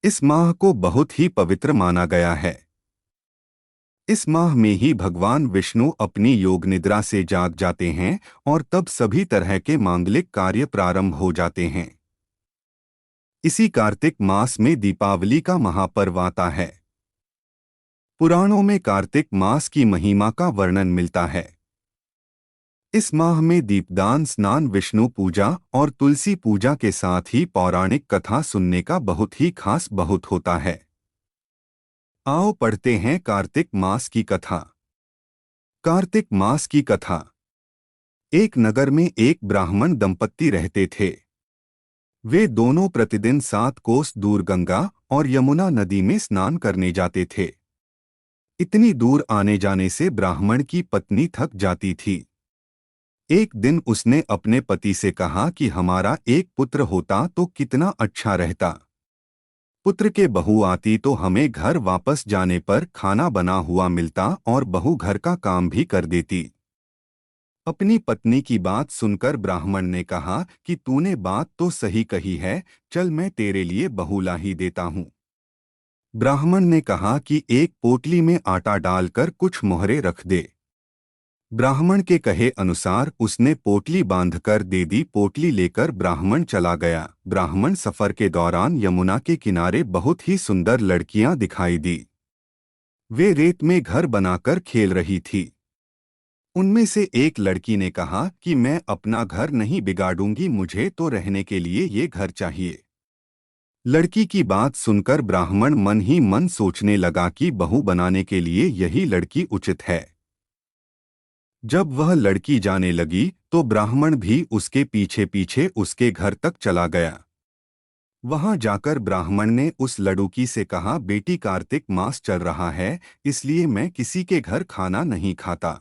इस माह को बहुत ही पवित्र माना गया है। इस माह में ही भगवान विष्णु अपनी योग निद्रा से जाग जाते हैं और तब सभी तरह के मांगलिक कार्य प्रारंभ हो जाते हैं। इसी कार्तिक मास में दीपावली का महापर्व आता है। पुराणों में कार्तिक मास की महिमा का वर्णन मिलता है। इस माह में दीपदान, स्नान, विष्णु पूजा और तुलसी पूजा के साथ ही पौराणिक कथा सुनने का बहुत ही खास बहुत होता है। आओ पढ़ते हैं कार्तिक मास की कथा। कार्तिक मास की कथा। एक नगर में एक ब्राह्मण दंपत्ति रहते थे। वे दोनों प्रतिदिन 7 कोस दूर गंगा और यमुना नदी में स्नान करने जाते थे। इतनी दूर आने जाने से ब्राह्मण की पत्नी थक जाती थी। एक दिन उसने अपने पति से कहा कि हमारा एक पुत्र होता तो कितना अच्छा रहता। पुत्र के बहू आती तो हमें घर वापस जाने पर खाना बना हुआ मिलता और बहू घर का काम भी कर देती। अपनी पत्नी की बात सुनकर ब्राह्मण ने कहा कि तूने बात तो सही कही है, चल मैं तेरे लिए बहू ला ही देता हूँ। ब्राह्मण ने कहा कि एक पोटली में आटा डालकर कुछ मोहरे रख दे। ब्राह्मण के कहे अनुसार उसने पोटली बांधकर दे दी। पोटली लेकर ब्राह्मण चला गया। ब्राह्मण सफर के दौरान यमुना के किनारे बहुत ही सुंदर लड़कियां दिखाई दी। वे रेत में घर बनाकर खेल रही थी। उनमें से एक लड़की ने कहा कि मैं अपना घर नहीं बिगाड़ूंगी, मुझे तो रहने के लिए ये घर चाहिए। लड़की की बात सुनकर ब्राह्मण मन ही मन सोचने लगा कि बहू बनाने के लिए यही लड़की उचित है। जब वह लड़की जाने लगी तो ब्राह्मण भी उसके पीछे पीछे उसके घर तक चला गया। वहां जाकर ब्राह्मण ने उस लड़की से कहा, बेटी कार्तिक मास चल रहा है, इसलिए मैं किसी के घर खाना नहीं खाता।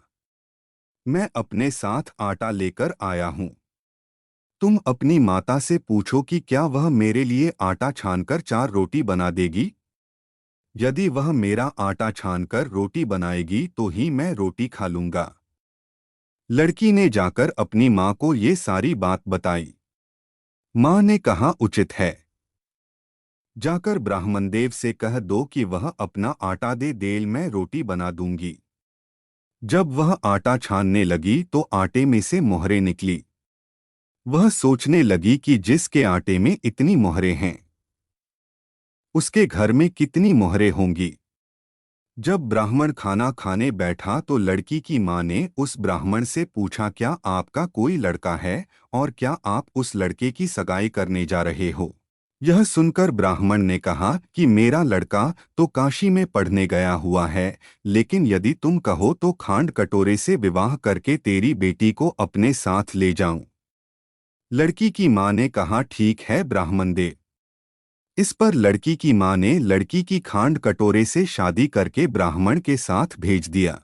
मैं अपने साथ आटा लेकर आया हूँ। तुम अपनी माता से पूछो कि क्या वह मेरे लिए आटा छानकर 4 रोटी बना देगी। यदि वह मेरा आटा छानकर रोटी बनाएगी तो ही मैं रोटी खा लूंगा। लड़की ने जाकर अपनी माँ को ये सारी बात बताई। माँ ने कहा, उचित है। जाकर ब्राह्मणदेव से कह दो कि वह अपना आटा दे देल, मैं रोटी बना दूंगी। जब वह आटा छानने लगी तो आटे में से मोहरें निकली। वह सोचने लगी कि जिसके आटे में इतनी मोहरें हैं, उसके घर में कितनी मोहरें होंगी। जब ब्राह्मण खाना खाने बैठा तो लड़की की माँ ने उस ब्राह्मण से पूछा, क्या आपका कोई लड़का है और क्या आप उस लड़के की सगाई करने जा रहे हो। यह सुनकर ब्राह्मण ने कहा कि मेरा लड़का तो काशी में पढ़ने गया हुआ है, लेकिन यदि तुम कहो तो खांड कटोरे से विवाह करके तेरी बेटी को अपने साथ ले जाऊं। लड़की की माँ ने कहा, ठीक है ब्राह्मण दे। इस पर लड़की की माँ ने लड़की की खांड कटोरे से शादी करके ब्राह्मण के साथ भेज दिया।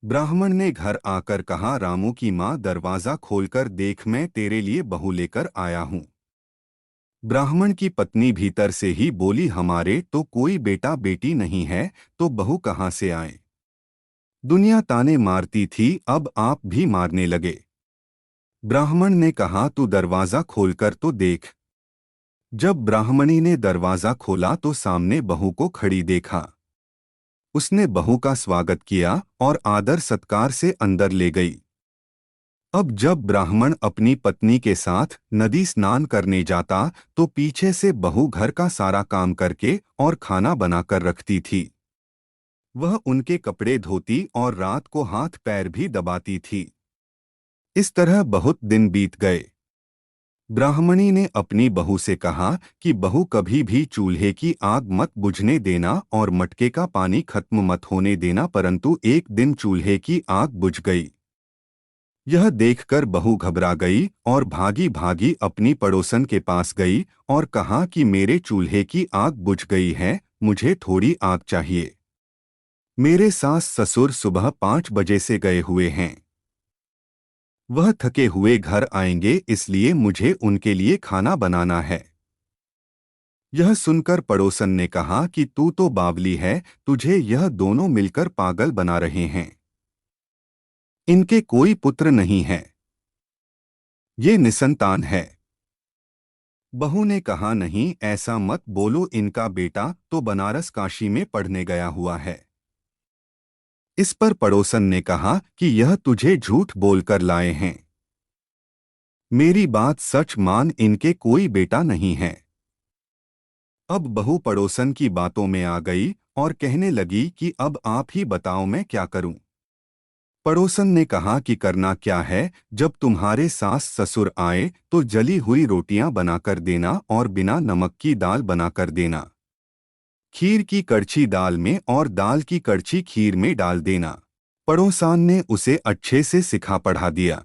ब्राह्मण ने घर आकर कहा, रामू की माँ दरवाजा खोलकर देख, मैं तेरे लिए बहू लेकर आया हूँ। ब्राह्मण की पत्नी भीतर से ही बोली, हमारे तो कोई बेटा बेटी नहीं है, तो बहू कहाँ से आए। दुनिया ताने मारती थी, अब आप भी मारने लगे। ब्राह्मण ने कहा, तू दरवाजा खोलकर तो देख। जब ब्राह्मणी ने दरवाजा खोला तो सामने बहू को खड़ी देखा। उसने बहू का स्वागत किया और आदर सत्कार से अंदर ले गई। अब जब ब्राह्मण अपनी पत्नी के साथ नदी स्नान करने जाता तो पीछे से बहू घर का सारा काम करके और खाना बनाकर रखती थी। वह उनके कपड़े धोती और रात को हाथ पैर भी दबाती थी। इस तरह बहुत दिन बीत गए। ब्राह्मणी ने अपनी बहू से कहा कि बहू कभी भी चूल्हे की आग मत बुझने देना और मटके का पानी खत्म मत होने देना, परंतु एक दिन चूल्हे की आग बुझ गई। यह देखकर बहू घबरा गई और भागी भागी अपनी पड़ोसन के पास गई और कहा कि मेरे चूल्हे की आग बुझ गई है, मुझे थोड़ी आग चाहिए। मेरे सास ससुर सुबह 5 बजे से गए हुए हैं। वह थके हुए घर आएंगे, इसलिए मुझे उनके लिए खाना बनाना है। यह सुनकर पड़ोसन ने कहा कि तू तो बावली है, तुझे यह दोनों मिलकर पागल बना रहे हैं। इनके कोई पुत्र नहीं है, ये निसंतान है। बहू ने कहा, नहीं ऐसा मत बोलो, इनका बेटा तो बनारस काशी में पढ़ने गया हुआ है। इस पर पड़ोसन ने कहा कि यह तुझे झूठ बोलकर लाए हैं। मेरी बात सच मान, इनके कोई बेटा नहीं है। अब बहू पड़ोसन की बातों में आ गई और कहने लगी कि अब आप ही बताओ मैं क्या करूं। पड़ोसन ने कहा कि करना क्या है, जब तुम्हारे सास ससुर आए तो जली हुई रोटियां बनाकर देना और बिना नमक की दाल बनाकर देना। खीर की कड़छी दाल में और दाल की कड़छी खीर में डाल देना। पड़ोसान ने उसे अच्छे से सिखा पढ़ा दिया।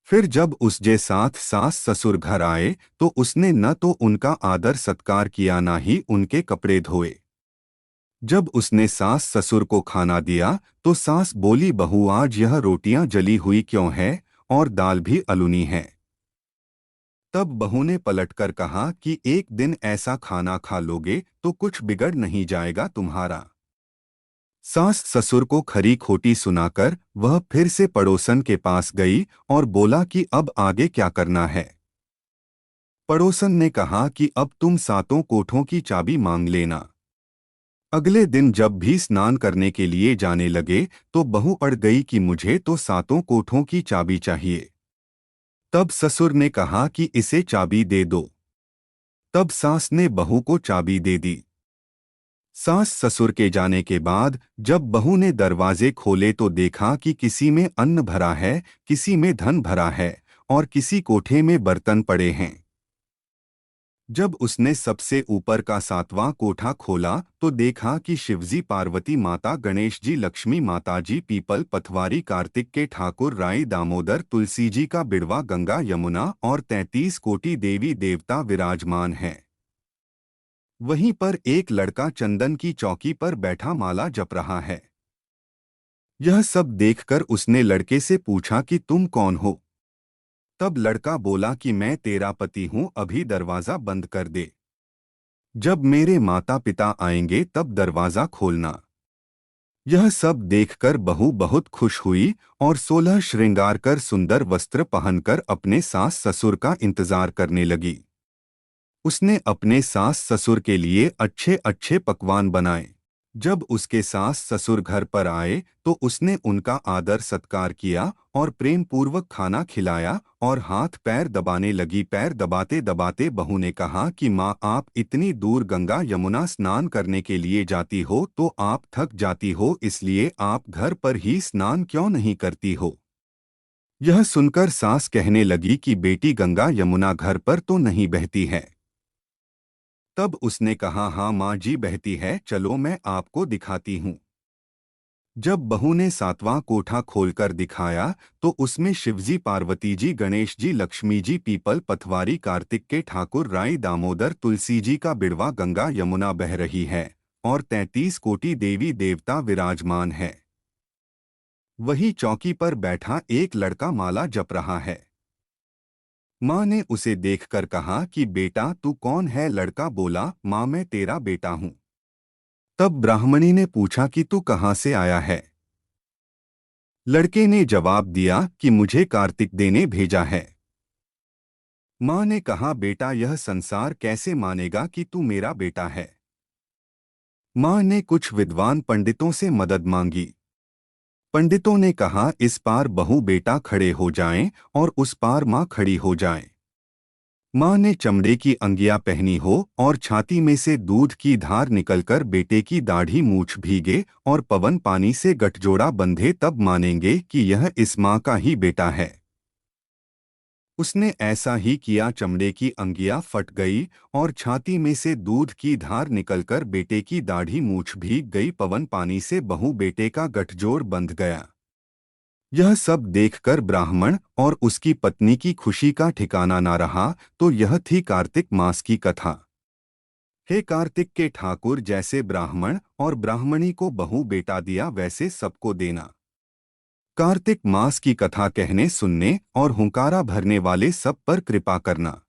फिर जब उसके साथ सास ससुर घर आए तो उसने न तो उनका आदर सत्कार किया, ना ही उनके कपड़े धोए। जब उसने सास ससुर को खाना दिया तो सास बोली, बहू आज यह रोटियां जली हुई क्यों है और दाल भी अलूनी है। तब बहू ने पलटकर कहा कि एक दिन ऐसा खाना खा लोगे तो कुछ बिगड़ नहीं जाएगा तुम्हारा। सास ससुर को खरी खोटी सुनाकर वह फिर से पड़ोसन के पास गई और बोला कि अब आगे क्या करना है। पड़ोसन ने कहा कि अब तुम सातों कोठों की चाबी मांग लेना। अगले दिन जब भी स्नान करने के लिए जाने लगे तो बहू अड़ गई कि मुझे तो सातों कोठों की चाबी चाहिए। तब ससुर ने कहा कि इसे चाबी दे दो। तब सास ने बहू को चाबी दे दी। सास ससुर के जाने के बाद जब बहू ने दरवाजे खोले तो देखा कि किसी में अन्न भरा है, किसी में धन भरा है और किसी कोठे में बर्तन पड़े हैं। जब उसने सबसे ऊपर का सातवां कोठा खोला तो देखा कि शिवजी, पार्वती माता, गणेश जी, लक्ष्मी माता जी, पीपल, पथवारी, कार्तिक के ठाकुर, राई, दामोदर, तुलसी जी का बिड़वा, गंगा, यमुना और 33 कोटि देवी देवता विराजमान हैं। वहीं पर एक लड़का चंदन की चौकी पर बैठा माला जप रहा है। यह सब देखकर उसने लड़के से पूछा कि तुम कौन हो। तब लड़का बोला कि मैं तेरा पति हूं, अभी दरवाजा बंद कर दे। जब मेरे माता पिता आएंगे तब दरवाजा खोलना। यह सब देखकर बहू बहुत खुश हुई और 16 श्रृंगार कर सुंदर वस्त्र पहनकर अपने सास ससुर का इंतजार करने लगी। उसने अपने सास ससुर के लिए अच्छे अच्छे पकवान बनाए। जब उसके सास ससुर घर पर आए तो उसने उनका आदर सत्कार किया और प्रेम पूर्वक खाना खिलाया और हाथ पैर दबाने लगी। पैर दबाते दबाते बहू ने कहा कि माँ, आप इतनी दूर गंगा यमुना स्नान करने के लिए जाती हो तो आप थक जाती हो, इसलिए आप घर पर ही स्नान क्यों नहीं करती हो। यह सुनकर सास कहने लगी कि बेटी, गंगा यमुना घर पर तो नहीं बहती है। तब उसने कहा, हाँ माँ जी बहती है, चलो मैं आपको दिखाती हूँ। जब बहू ने सातवां कोठा खोलकर दिखाया तो उसमें शिवजी, पार्वती जी, गणेश जी, लक्ष्मी जी, पीपल, पथवारी, कार्तिक के ठाकुर, राई, दामोदर, तुलसी जी का बिड़वा, गंगा यमुना बह रही है और 33 कोटि देवी देवता विराजमान है। वही चौकी पर बैठा एक लड़का माला जप रहा है। माँ ने उसे देखकर कहा कि बेटा तू कौन है। लड़का बोला, माँ मैं तेरा बेटा हूँ। तब ब्राह्मणी ने पूछा कि तू कहाँ से आया है। लड़के ने जवाब दिया कि मुझे कार्तिक देने भेजा है। माँ ने कहा, बेटा यह संसार कैसे मानेगा कि तू मेरा बेटा है। माँ ने कुछ विद्वान पंडितों से मदद मांगी। पंडितों ने कहा, इस पार बहू बेटा खड़े हो जाएं और उस पार माँ खड़ी हो जाए। माँ ने चमड़े की अंगिया पहनी हो और छाती में से दूध की धार निकलकर बेटे की दाढ़ी मूछ भीगे और पवन पानी से गठजोड़ा बंधे, तब मानेंगे कि यह इस माँ का ही बेटा है। उसने ऐसा ही किया। चमड़े की अंगिया फट गई और छाती में से दूध की धार निकलकर बेटे की दाढ़ी मूछ भीग गई। पवन पानी से बहू बेटे का गठजोड़ बंध गया। यह सब देखकर ब्राह्मण और उसकी पत्नी की खुशी का ठिकाना ना रहा। तो यह थी कार्तिक मास की कथा। हे कार्तिक के ठाकुर, जैसे ब्राह्मण और ब्राह्मणी को बहू बेटा दिया वैसे सबको देना। कार्तिक मास की कथा कहने, सुनने और हुंकारा भरने वाले सब पर कृपा करना।